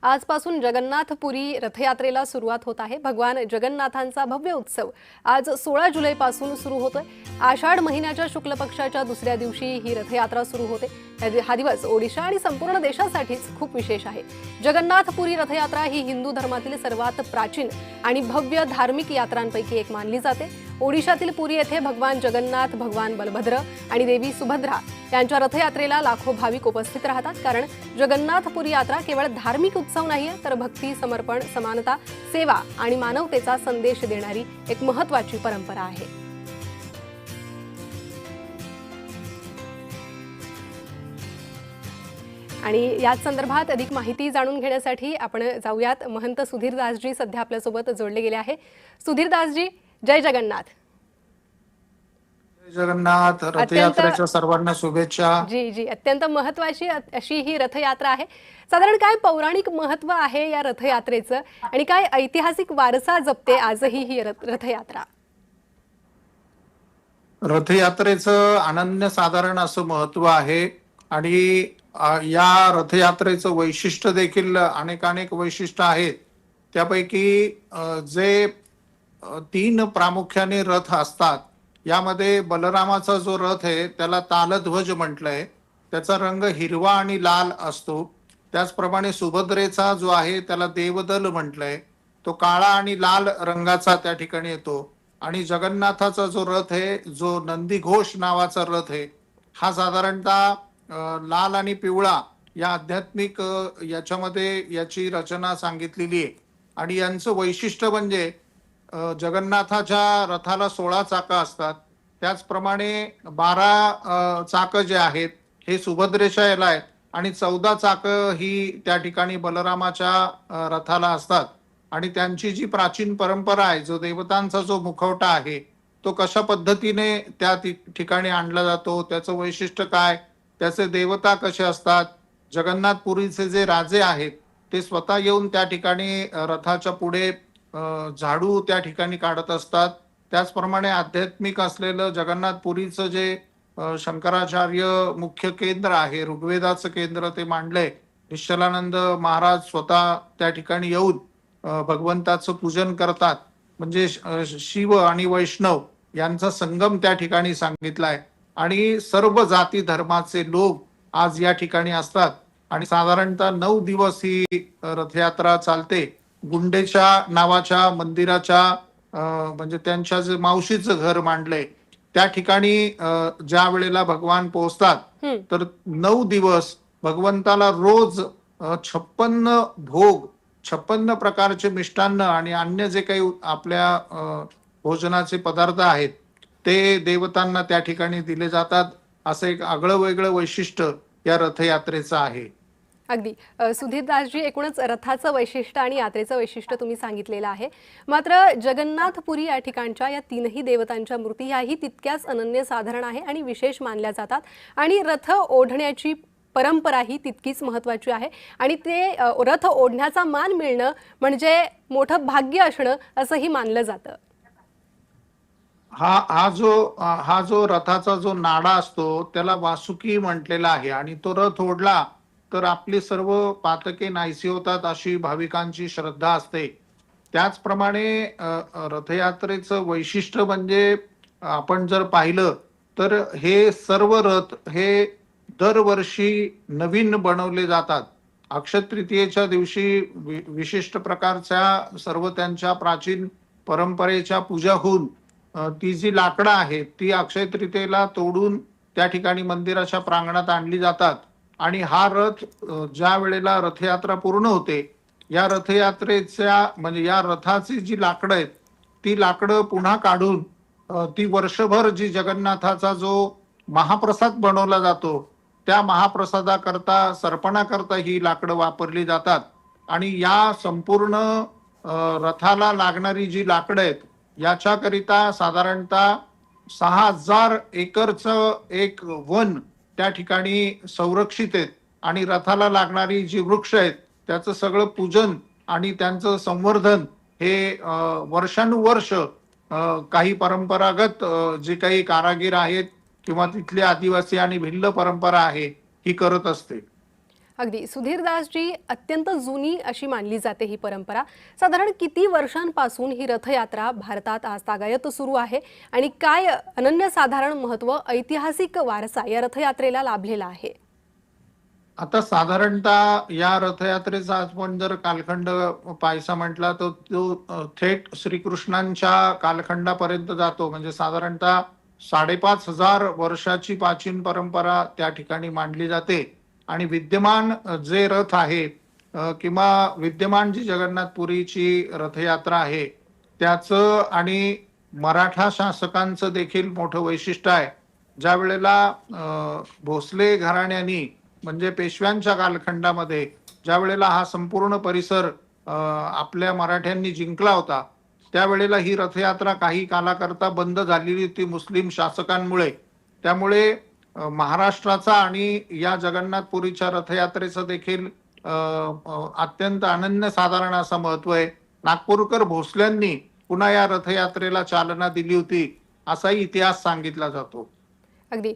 आजपासून जगन्नाथपुरी रथयात्रेला सुरुवात होत आहे। भगवान जगन्नाथांचा भव्य उत्सव आज 16 जुलैपासून सुरू होतोय। आषाढ महिन्याच्या शुक्ल पक्षाच्या दुसऱ्या दिवशी ही रथयात्रा सुरू होते। हा दिवस ओडिशा आणि संपूर्ण देशासाठीच खूप विशेष आहे। जगन्नाथपुरी रथयात्रा ही हिंदू धर्मातील सर्वात प्राचीन आणि भव्य धार्मिक यात्रांपैकी एक मानली जाते। ओडिशातील पुरी येथे भगवान जगन्नाथ, भगवान बलभद्र आणि देवी सुभद्रा यांच्या रथयात्रेला लाखो भाविक उपस्थित राहतात। कारण जगन्नाथपुरी यात्रा केवळ धार्मिक उत्सव नाहीये, तर भक्ती, समर्पण, समानता, सेवा आणि मानवतेचा संदेश देणारी एक महत्त्वाची परंपरा आहे। आणि याच संदर्भात अधिक माहिती जाणून घेण्यासाठी आपण जाऊयात। महंत सुधीरदासजी सध्या आपल्यासोबत जोडले गेले आहे। सुधीरदासजी, जय जगन्नाथ। जगन्नाथ रथयात्रेच्या सर्वांना शुभेच्छा। जी जी, अत्यंत महत्त्वाची अशी ही रथयात्रा आहे। साधारण काय पौराणिक महत्त्व आहे या रथयात्रेचं आणि काय ऐतिहासिक वारसा जपते आजही ही रथयात्रा? रथयात्रेचं अनन्यसाधारण असं महत्त्व आहे आणि या रथयात्रेचं वैशिष्ट्य देखील अनेक वैशिष्ट्य आहेत। त्यापैकी जे 3 प्रामुख्याने रथ असतात, यामध्ये बलरामाचा जो रथ आहे त्याला तालध्वज म्हटलंय। त्याचा रंग हिरवा आणि लाल असतो। त्याचप्रमाणे सुभद्रेचा जो आहे त्याला देवदल म्हटलंय, तो काळा आणि लाल रंगाचा त्या ठिकाणी येतो। आणि जगन्नाथाचा जो रथ आहे, जो नंदीघोष नावाचा रथ आहे, हा साधारणतः लाल आणि पिवळा या आध्यात्मिक याच्यामध्ये याची रचना सांगितलेली आहे। आणि यांचं वैशिष्ट्य म्हणजे जगन्नाथाच्या रथाला 16 चाकं असतात, त्याचप्रमाणे 12 चाकं जे आहेत हे सुभद्रेच्या याला आहेत आणि 14 चाकं ही त्या ठिकाणी बलरामाच्या रथाला असतात। आणि त्यांची जी प्राचीन परंपरा आहे, जो देवतांचा जो मुखवटा आहे, तो कशा पद्धतीने त्या ठिकाणी आणला जातो, त्याचं वैशिष्ट्य काय, त्याचे देवता कसे असतात, जगन्नाथपुरीचे जे राजे आहेत ते स्वतः येऊन त्या ठिकाणी रथाच्या पुढे झाडू त्या ठिकाणी काढत असतात। त्याचप्रमाणे आध्यात्मिक असलेलं जगन्नाथपुरीचं जे शंकराचार्य मुख्य केंद्र आहे, ऋग्वेदाचं केंद्र ते मांडलंय। निश्चलानंद महाराज स्वतः त्या ठिकाणी येऊन भगवंताचं पूजन करतात। म्हणजे शिव आणि वैष्णव यांचा संगम त्या ठिकाणी सांगितलाय आणि सर्व जाती धर्माचे लोक आज या ठिकाणी असतात। आणि साधारणतः 9 दिवस ही रथयात्रा चालते। गुंडेच्या नावाच्या मंदिराच्या म्हणजे त्यांच्या जे मावशीचं घर मांडलंय त्या ठिकाणी ज्या वेळेला भगवान पोहोचतात, तर 9 दिवस भगवंताला रोज 56 भोग, 56 प्रकारचे मिष्टान्न आणि अन्य जे काही आपल्या भोजनाचे पदार्थ आहेत ते देवतांना त्या ठिकाणी दिले जातात। असं एक आगळं वेगळं वैशिष्ट्य या रथयात्रेचं आहे। अगदी सुधीरदासजी, एकूणच रथाचं वैशिष्ट्य आणि यात्रेचं वैशिष्ट्य तुम्ही सांगितलेलं आहे। मात्र जगन्नाथपुरी या ठिकाणच्या या 3ही देवतांच्या मूर्ती याही तितक्याच अनन्यसाधारण आहे आणि विशेष मानल्या जातात। आणि रथ ओढण्याची परंपरा ही तितकीच महत्त्वाची आहे आणि ते रथ ओढण्याचा मान मिळणं म्हणजे मोठं भाग्य असणं असंही मानलं जातं। हा जो रथाचा जो नाडा असतो त्याला वासुकी म्हटलेला आहे आणि तो रथ ओढला तर आपली सर्व पातके नाहीसी होतात अशी भाविकांची श्रद्धा असते। त्याचप्रमाणे रथयात्रेचं वैशिष्ट्य म्हणजे आपण जर पाहिलं तर हे सर्व रथ हे दरवर्षी नवीन बनवले जातात। अक्षय तृतीयेच्या दिवशी विशिष्ट प्रकारच्या सर्व त्यांच्या प्राचीन परंपरेच्या पूजा होऊन ती जी लाकडं आहेत ती अक्षय तृतीयेला तोडून त्या ठिकाणी मंदिराच्या प्रांगणात आणली जातात। आणि हा रथ ज्या वेळेला रथयात्रा पूर्ण होते, या रथयात्रेच्या म्हणजे या रथाची जी लाकडं आहेत ती लाकडं पुन्हा काढून ती वर्षभर जी जगन्नाथाचा जो महाप्रसाद बनवला जातो त्या महाप्रसादाकरता सर्पणाकरता ही लाकडं वापरली जातात। आणि या संपूर्ण रथाला लागणारी जी लाकडं आहेत याच्याकरिता साधारणतः 6000 एकरचं एक वन त्या ठिकाणी संरक्षित आहेत। आणि रथाला लागणारी जी वृक्ष आहेत त्याचं सगळं पूजन आणि त्यांचं संवर्धन हे वर्षानुवर्ष काही परंपरागत जे काही कारागीर आहेत किंवा तिथले आदिवासी आणि भिल्ल परंपरा आहे ही करत असते। अगदी सुधीरदासजी, अत्यंत जुनी अशी मानली जाते ही परंपरा. साधारण किती वर्षांपासून ही रथयात्रा भारतात आजतागायत सुरू आहे आणि काय अनन्यसाधारण महत्त्व, ऐतिहासिक वारसा या रथयात्रेला लाभलेला आहे? आता साधारणतः या रथयात्रेचा आपण जर कालखंड पाहायचा म्हटला तर तो थेट श्रीकृष्णांच्या कालखंडापर्यंत जातो. म्हणजे साधारणतः 5,500 वर्षाची प्राचीन परंपरा त्या ठिकाणी मांडली जाते. आणि विद्यमान जे रथ आहे किंवा विद्यमान जी जगन्नाथपुरीची रथयात्रा आहे त्याचं आणि मराठा शासकांचं देखील मोठं वैशिष्ट्य आहे. ज्या वेळेला भोसले घराण्यांनी म्हणजे पेशव्यांच्या कालखंडामध्ये ज्या वेळेला हा संपूर्ण परिसर आपल्या मराठ्यांनी जिंकला होता त्यावेळेला ही रथयात्रा काही कालाकरता बंद झालेली होती मुस्लिम शासकांमुळे. त्यामुळे महाराष्ट्राचा आणि या जगन्नाथपुरीच्या रथयात्रेचं देखील अत्यंत अनन्यसाधारण असं महत्व आहे. नागपूरकर भोसल्यांनी पुन्हा या रथयात्रेला चालना दिली होती असाही इतिहास सांगितला जातो. अगदी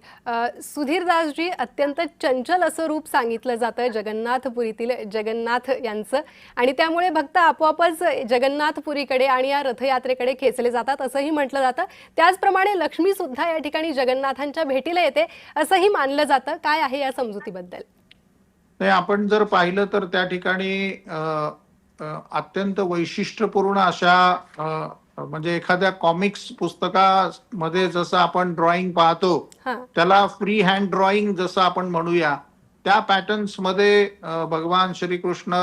सुधीरदासजी, अत्यंत चंचल असं रूप सांगितलं जातं जगन्नाथपुरीतील जगन्नाथ यांचं आणि त्यामुळे भक्त आपोआपच जगन्नाथपुरीकडे आणि या रथयात्रेकडे खेचले जातात असंही म्हटलं जातं. त्याचप्रमाणे लक्ष्मी सुद्धा या ठिकाणी जगन्नाथांच्या भेटीला येते असंही मानलं जातं. काय आहे या समजुतीबद्दल? नाही, आपण जर पाहिलं तर त्या ठिकाणी अत्यंत वैशिष्ट्यपूर्ण अशा म्हणजे एखाद्या कॉमिक्स पुस्तकामध्ये जसं आपण ड्रॉइंग पाहतो त्याला फ्री हँड ड्रॉइंग जसं आपण म्हणूया त्या पॅटर्न्स मध्ये भगवान श्रीकृष्ण,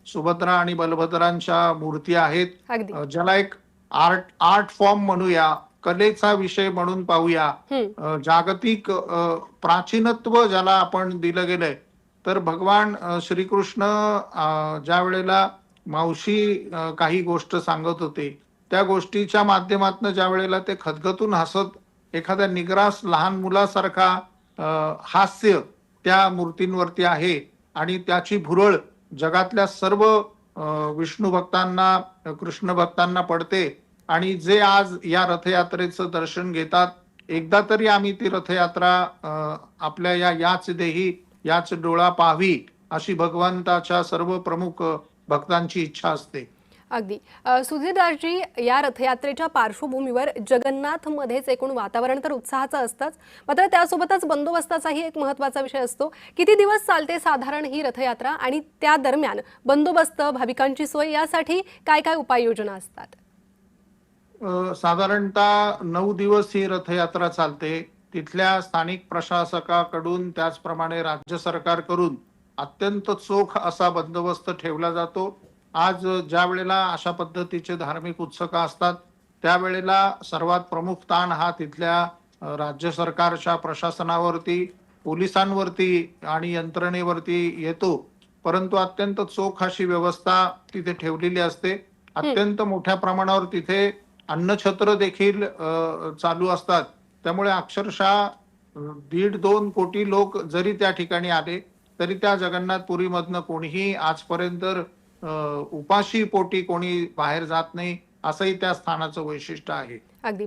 सुभद्रा आणि बलभद्रांच्या मूर्ती आहेत. ज्याला एक आर्ट फॉर्म म्हणूया, कलेचा विषय म्हणून पाहूया. जागतिक प्राचीनत्व ज्याला आपण दिलं गेलंय तर भगवान श्रीकृष्ण ज्या वेळेला मावशी काही गोष्ट सांगत होते त्या गोष्टीच्या माध्यमातून ज्या वेळेला ते खदखदून हसत एखाद्या निग्रास लहान मुलासारखा हास्य त्या मूर्तींवरती आहे आणि त्याची भुरळ जगातल्या सर्व विष्णू भक्तांना, कृष्ण भक्तांना पडते. आणि जे आज या रथयात्रेचं दर्शन घेतात, एकदा तरी आम्ही ती रथयात्रा आपल्या याच देही याच डोळा पाहावी अशी भगवंताच्या सर्व प्रमुख भक्तांची इच्छा असते. अगदी सुधीरदासजी, या रथयात्रेच्या पार्श्वभूमीवर जगन्नाथमध्येच एकूण वातावरण तर उत्साहाचं असतंच, मात्र त्यासोबतच बंदोबस्ताचाही एक महत्त्वाचा विषय असतो. किती दिवस चालते साधारण ही रथयात्रा आणि त्या दरम्यान बंदोबस्त, भाविकांची सोय यासाठी काय काय उपाययोजना असतात? साधारणतः 9 दिवस ही रथयात्रा चालते. तिथल्या स्थानिक प्रशासकाकडून त्याचप्रमाणे राज्य सरकारकडून अत्यंत चोख असा बंदोबस्त ठेवला जातो. आज ज्या वेळेला अशा पद्धतीचे धार्मिक उत्सव असतात त्यावेळेला सर्वात प्रमुख ताण हा तिथल्या राज्य सरकारच्या प्रशासनावरती, पोलिसांवरती आणि यंत्रणेवरती येतो. परंतु अत्यंत चोख अशी व्यवस्था तिथे ठेवलेली असते. अत्यंत मोठ्या प्रमाणावर तिथे अन्नछत्र देखील चालू असतात. त्यामुळे अक्षरशः 1.5-2 कोटी लोक जरी त्या ठिकाणी आले तरी त्या जगन्नाथपुरीमधनं कोणीही आजपर्यंत उपाशी पोटी कोणी बाहेर जात नाही असंही त्या स्थानाचं वैशिष्ट्य आहे. अगदी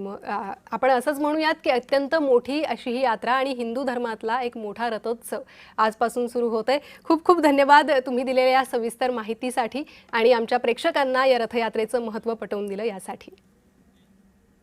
आपण असंच म्हणूयात की अत्यंत मोठी अशी ही यात्रा आणि हिंदू धर्मातला एक मोठा रथोत्सव आजपासून सुरू होतोय. खूप खूप धन्यवाद तुम्ही दिलेल्या या सविस्तर माहितीसाठी आणि आमच्या प्रेक्षकांना या रथयात्रेचं महत्त्व पटवून दिलं यासाठी.